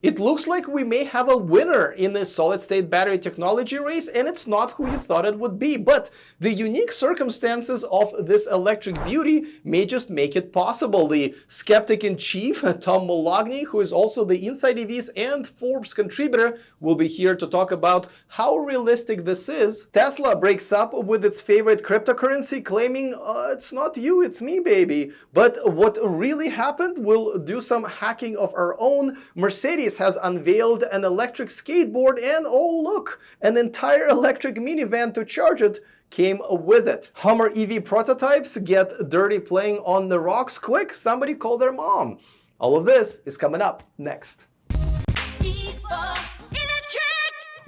It looks like we may have a winner in the solid-state battery technology race, and it's not who you thought it would be. But the unique circumstances of this electric beauty may just make it possible. The skeptic-in-chief, Tom Moloughney, who is also the InsideEVs and Forbes contributor, will be here to talk about how realistic this is. Tesla breaks up with its favorite cryptocurrency, claiming, it's not you, it's me, baby. But what really happened? We'll do some hacking of our own. Mercedes has unveiled an electric skateboard, and oh look, an entire electric minivan to charge it came with it. Hummer EV prototypes get dirty playing on the rocks. Quick, somebody call their mom. All of this is coming up next.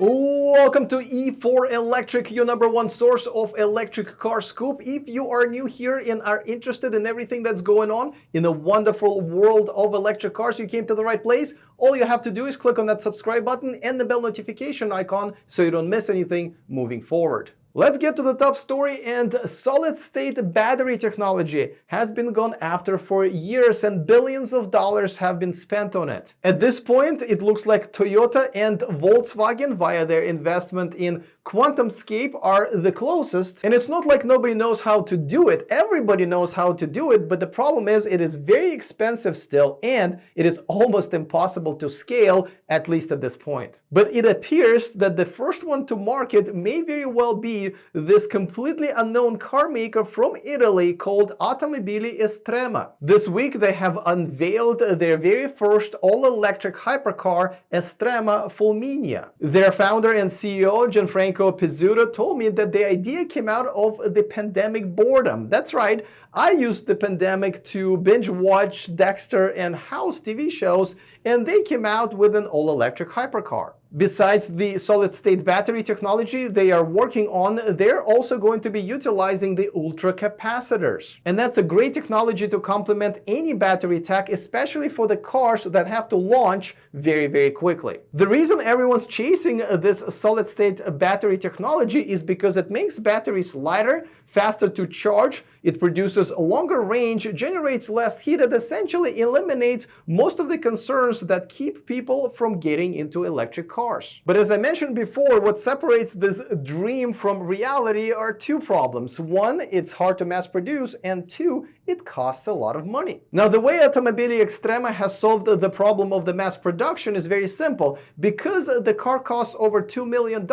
Welcome to E4 Electric, your #1 source of electric car scoop. If you are new here and are interested in everything that's going on in the wonderful world of electric cars, you came to the right place. All you have to do is click on that subscribe button and the bell notification icon so you don't miss anything moving forward. Let's get to the top story. And solid-state battery technology has been gone after for years, and billions of dollars have been spent on it. At this point, it looks like Toyota and Volkswagen, via their investment in QuantumScape, are the closest. And it's not like nobody knows how to do it. Everybody knows how to do it, but the problem is it is very expensive still, and it is almost impossible to scale, at least at this point. But it appears that the first one to market may very well be this completely unknown car maker from Italy called Automobili Estrema. This week they have unveiled their very first all-electric hypercar, Estrema Fulminia. Their founder and CEO, Gianfranco Pizzuto, told me that the idea came out of the pandemic boredom. That's right, I used the pandemic to binge watch Dexter and House TV shows, and they came out with an all-electric hypercar. Besides the solid-state battery technology they are working on, they're also going to be utilizing the ultra capacitors. And that's a great technology to complement any battery tech, especially for the cars that have to launch very, very quickly. The reason everyone's chasing this solid-state battery technology is because it makes batteries lighter, faster to charge, it produces a longer range, generates less heat, and essentially eliminates most of the concerns that keep people from getting into electric cars. But as I mentioned before, what separates this dream from reality are two problems. One, it's hard to mass produce, and two, it costs a lot of money. Now, the way Automobili Estrema has solved the problem of the mass production is very simple. Because the car costs over $2 million,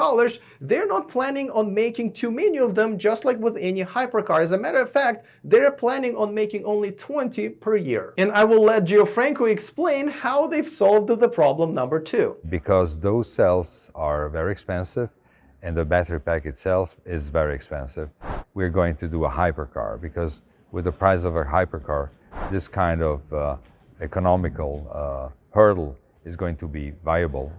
they're not planning on making too many of them, just like with any hypercar. As a matter of fact, they're planning on making only 20 per year. And I will let Gianfranco explain how they've solved the problem number 2. Because those cells are very expensive and the battery pack itself is very expensive, we're going to do a hypercar, because with the price of a hypercar, this kind of economical hurdle is going to be viable,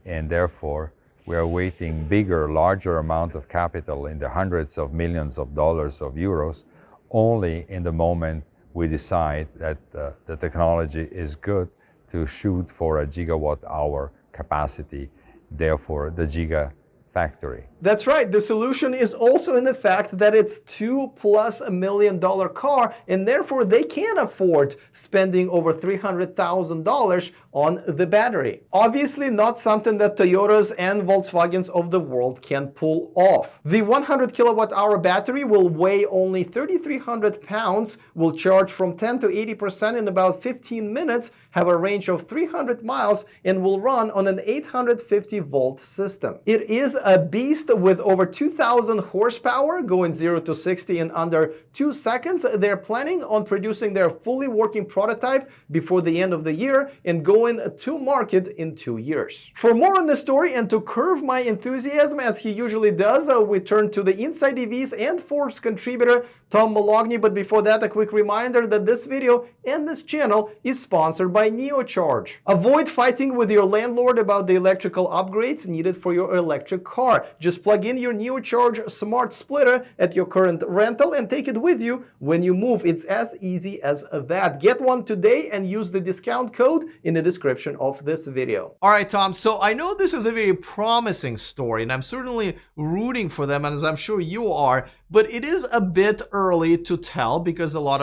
and therefore we are waiting larger amount of capital in the hundreds of millions of dollars of euros only in the moment we decide that the technology is good to shoot for a gigawatt-hour capacity, therefore the gigafactory. That's right. The solution is also in the fact that it's $2+ million car, and therefore they can afford spending over $300,000 on the battery. Obviously not something that Toyotas and Volkswagens of the world can pull off. The 100 kilowatt-hour battery will weigh only 3,300 pounds, will charge from 10 to 80% in about 15 minutes, have a range of 300 miles, and will run on an 850-volt system. It is a beast with over 2,000 horsepower, going 0 to 60 in under 2 seconds. They're planning on producing their fully working prototype before the end of the year and going to market in 2 years. For more on this story and to curb my enthusiasm, as he usually does, we turn to the InsideEVs and Forbes contributor, Tom Moloughney. But before that, a quick reminder that this video and this channel is sponsored by NeoCharge. Avoid fighting with your landlord about the electrical upgrades needed for your electric car. Just plug in your NeoCharge smart splitter at your current rental and take it with you when you move. It's as easy as that. Get one today and use the discount code in the description of this video. All right, Tom, so I know this is a very promising story, and I'm certainly rooting for them, as I'm sure you are, but it is a bit early to tell because a lot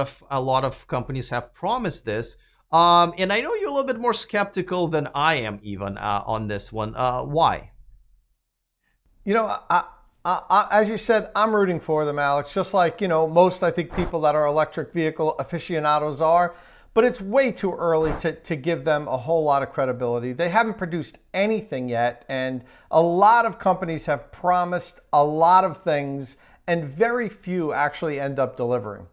of companies have promised this. And I know you're a little bit more skeptical than I am even on this one. Why? You know, as you said, I'm rooting for them, Alex, just like, most, I think, people that are electric vehicle aficionados are. But it's way too early to give them a whole lot of credibility. They haven't produced anything yet, and a lot of companies have promised a lot of things, and very few actually end up delivering.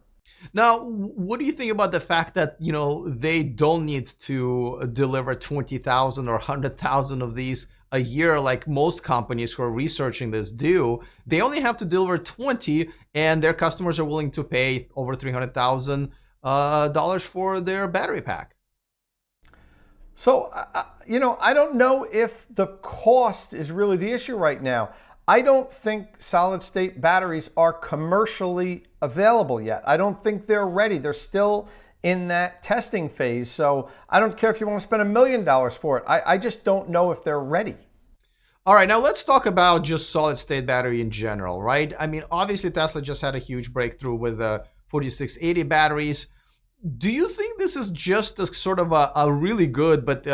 Now, what do you think about the fact that, they don't need to deliver 20,000 or 100,000 of these a year like most companies who are researching this do? They only have to deliver 20, and their customers are willing to pay over $300,000 for their battery pack. So, I don't know if the cost is really the issue right now. I don't think solid state batteries are commercially available yet. I don't think they're ready. They're still in that testing phase. So I don't care if you want to spend $1 million for it. I just don't know if they're ready. All right, now let's talk about just solid state battery in general, right? I mean, obviously Tesla just had a huge breakthrough with the 4680 batteries. Do you think this is just a sort of a really good but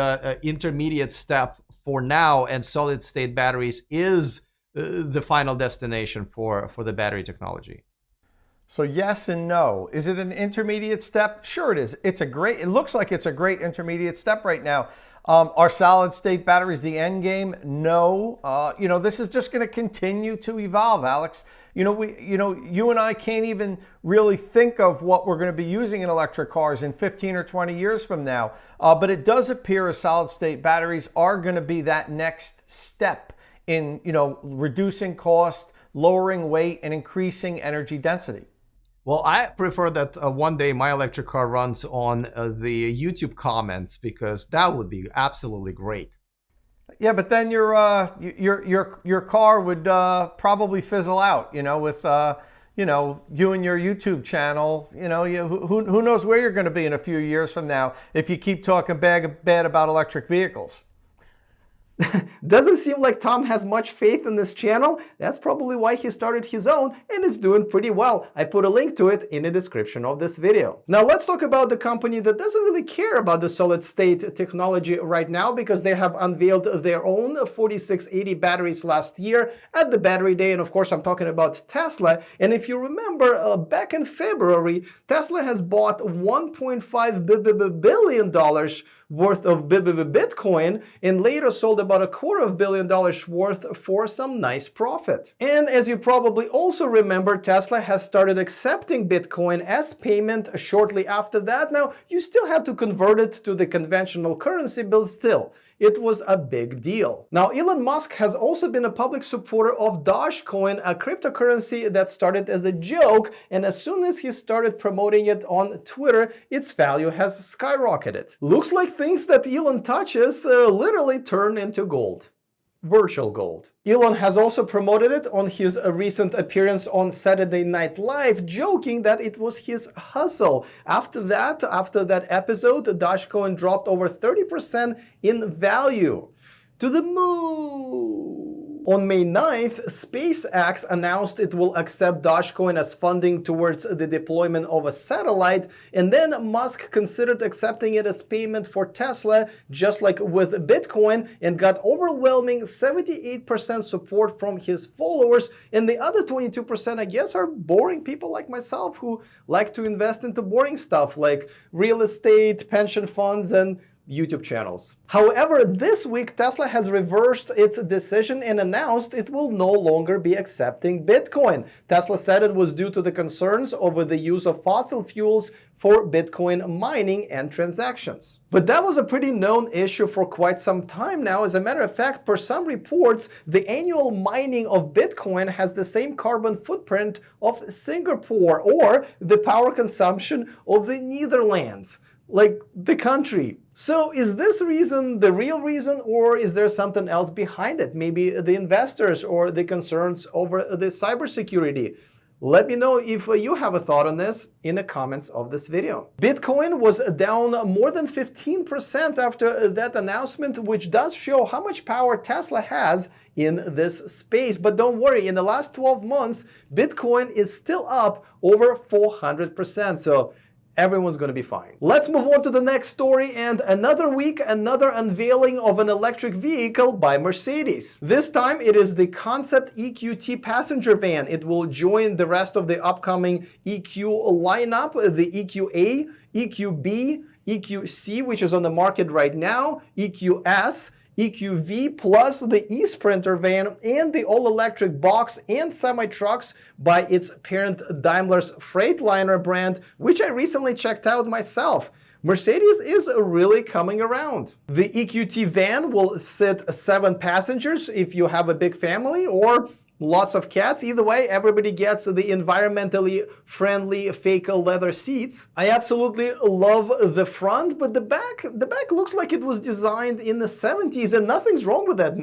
intermediate step for now, and solid state batteries is the final destination for the battery technology? So yes and no. Is it an intermediate step? Sure it is. It looks like it's a great intermediate step right now. Are solid state batteries the end game? No. This is just going to continue to evolve, Alex. You and I can't even really think of what we're going to be using in electric cars in 15 or 20 years from now. But it does appear as solid state batteries are going to be that next step in, reducing cost, lowering weight, and increasing energy density. Well, I prefer that one day my electric car runs on the YouTube comments, because that would be absolutely great. Yeah, but then your car would probably fizzle out, with you and your YouTube channel. Who knows where you're going to be in a few years from now if you keep talking bad about electric vehicles. Doesn't seem like Tom has much faith in this channel. That's probably why he started his own, and it's doing pretty well. I put a link to it in the description of this video. Now let's talk about the company that doesn't really care about the solid state technology right now, because they have unveiled their own 4680 batteries last year at the Battery Day, and of course I'm talking about Tesla. And if you remember, back in February, Tesla has bought $1.5 billion worth of Bitcoin, and later sold about $250 million worth for some nice profit. And as you probably also remember, Tesla has started accepting Bitcoin as payment shortly after that. Now, you still had to convert it to the conventional currency, but still, it was a big deal. Now, Elon Musk has also been a public supporter of Dogecoin, a cryptocurrency that started as a joke, and as soon as he started promoting it on Twitter, its value has skyrocketed. Looks like things that Elon touches literally turn into gold. Virtual gold. Elon has also promoted it on his recent appearance on Saturday Night Live, joking that it was his hustle. After that episode, Dogecoin dropped over 30% in value. To the moon! On May 9th, SpaceX announced it will accept Dogecoin as funding towards the deployment of a satellite, and then Musk considered accepting it as payment for Tesla, just like with Bitcoin, and got overwhelming 78% support from his followers, and the other 22%, I guess, are boring people like myself who like to invest into boring stuff like real estate, pension funds, and YouTube channels. However, this week Tesla has reversed its decision and announced it will no longer be accepting Bitcoin. Tesla said it was due to the concerns over the use of fossil fuels for Bitcoin mining and transactions. But that was a pretty known issue for quite some time now. As a matter of fact, per some reports, the annual mining of Bitcoin has the same carbon footprint of Singapore or the power consumption of the Netherlands. Like the country. So is this reason the real reason, or is there something else behind it? Maybe the investors or the concerns over the cybersecurity? Let me know if you have a thought on this in the comments of this video. Bitcoin was down more than 15% after that announcement, which does show how much power Tesla has in this space. But don't worry, in the last 12 months, Bitcoin is still up over 400%. So Everyone's going to be fine. Let's move on to the next story, and another week, another unveiling of an electric vehicle by Mercedes. This time it is the concept EQT passenger van. It will join the rest of the upcoming EQ lineup, the EQA, EQB, EQC, which is on the market right now, EQS, EQV, plus the eSprinter van and the all-electric box and semi-trucks by its parent Daimler's Freightliner brand, which I recently checked out myself. Mercedes is really coming around. The EQT van will sit 7 passengers if you have a big family, or lots of cats. Either way, everybody gets the environmentally friendly fake leather seats. I absolutely love the front, but the back looks like it was designed in the 70s, and nothing's wrong with that.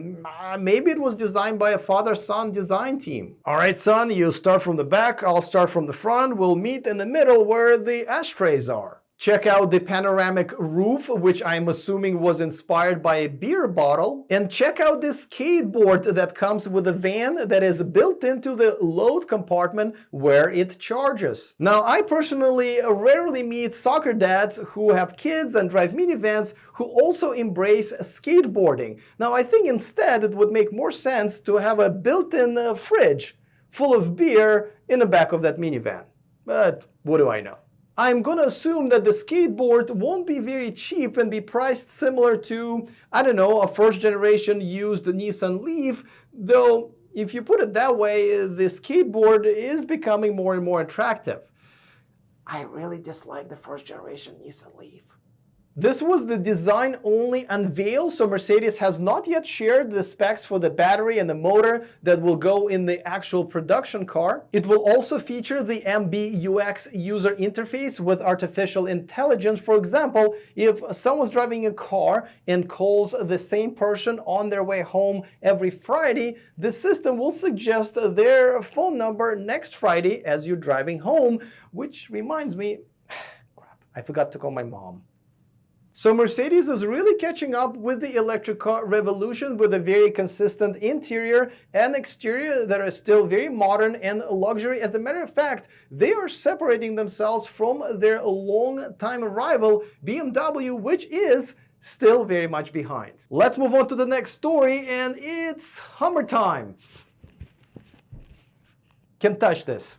Maybe it was designed by a father-son design team. All right, son, you start from the back, I'll start from the front. We'll meet in the middle where the ashtrays are. Check out the panoramic roof, which I'm assuming was inspired by a beer bottle. And check out this skateboard that comes with a van that is built into the load compartment where it charges. Now, I personally rarely meet soccer dads who have kids and drive minivans who also embrace skateboarding. Now, I think instead it would make more sense to have a built-in fridge full of beer in the back of that minivan. But what do I know? I'm going to assume that the skateboard won't be very cheap and be priced similar to, I don't know, a first-generation used Nissan Leaf, though if you put it that way, the skateboard is becoming more and more attractive. I really dislike the first-generation Nissan Leaf. This was the design-only unveil, so Mercedes has not yet shared the specs for the battery and the motor that will go in the actual production car. It will also feature the MBUX user interface with artificial intelligence. For example, if someone's driving a car and calls the same person on their way home every Friday, the system will suggest their phone number next Friday as you're driving home, which reminds me, crap, I forgot to call my mom. So Mercedes is really catching up with the electric car revolution with a very consistent interior and exterior that are still very modern and luxury. As a matter of fact, they are separating themselves from their long-time rival BMW, which is still very much behind. Let's move on to the next story, and it's Hummer time. Can't touch this.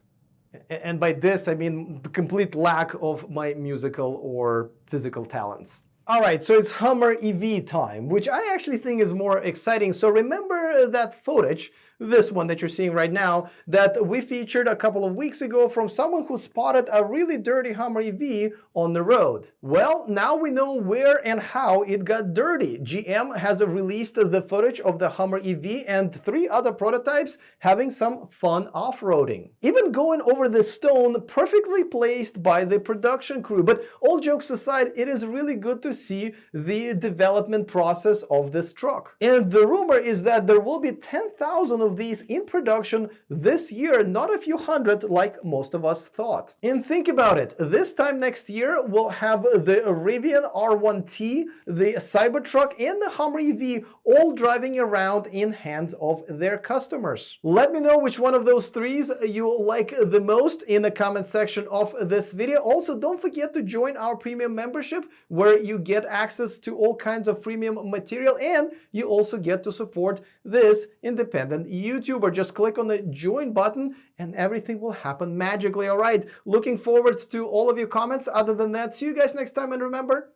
And by this, I mean the complete lack of my musical or physical talents. All right, so it's Hummer EV time, which I actually think is more exciting. So remember that footage, this one that you're seeing right now, that we featured a couple of weeks ago from someone who spotted a really dirty Hummer EV on the road. Well, now we know where and how it got dirty. GM has released the footage of the Hummer EV and 3 other prototypes having some fun off-roading. Even going over the stone perfectly placed by the production crew. But all jokes aside, it is really good to see the development process of this truck. And the rumor is that there will be 10,000 of these in production this year, not a few hundred like most of us thought. And think about it, this time next year we'll have the Rivian R1T, the Cybertruck, and the Hummer EV all driving around in hands of their customers. Let me know which one of those 3s you like the most in the comment section of this video. Also, don't forget to join our premium membership where you get access to all kinds of premium material, and you also get to support this independent YouTuber. Just click on the join button and everything will happen magically. All right, looking forward to all of your comments. Other than that, see you guys next time, and remember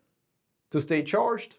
to stay charged.